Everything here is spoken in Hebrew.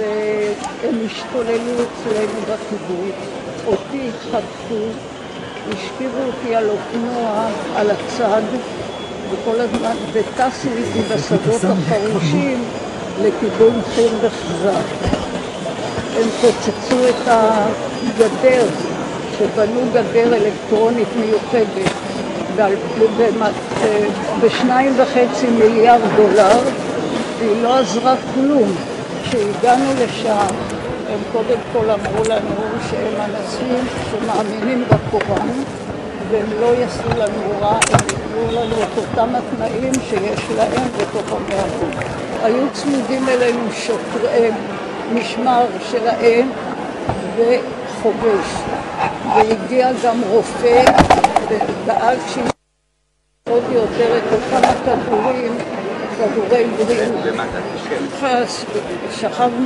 והם השתוללו אצלנו בקיבוץ, אותי חטפו, השכיבו אותי על אופנוע, על הצד, וכל הזמן, וטסו איתי בשדות החרושים לכיוון חיר וחזק. הם פוצצו את הגדר, שבנו גדר אלקטרונית מיוחדת, ב$2.5 מיליארד, והיא לא עזרה כלום. כשהגענו לשם, הם קודם כל אמרו לנו שהם אנשים שמאמינים בקוראן, והם לא יעשו לנו רע, הם יקבלו לנו את אותם התנאים שיש להם בתוך המערכות. היו צמודים אלינו משמר שלהם וחובש, והגיע גם רופא ודאג עוד יותר את אותם הכדורים, כדורי בריאות. שכבנו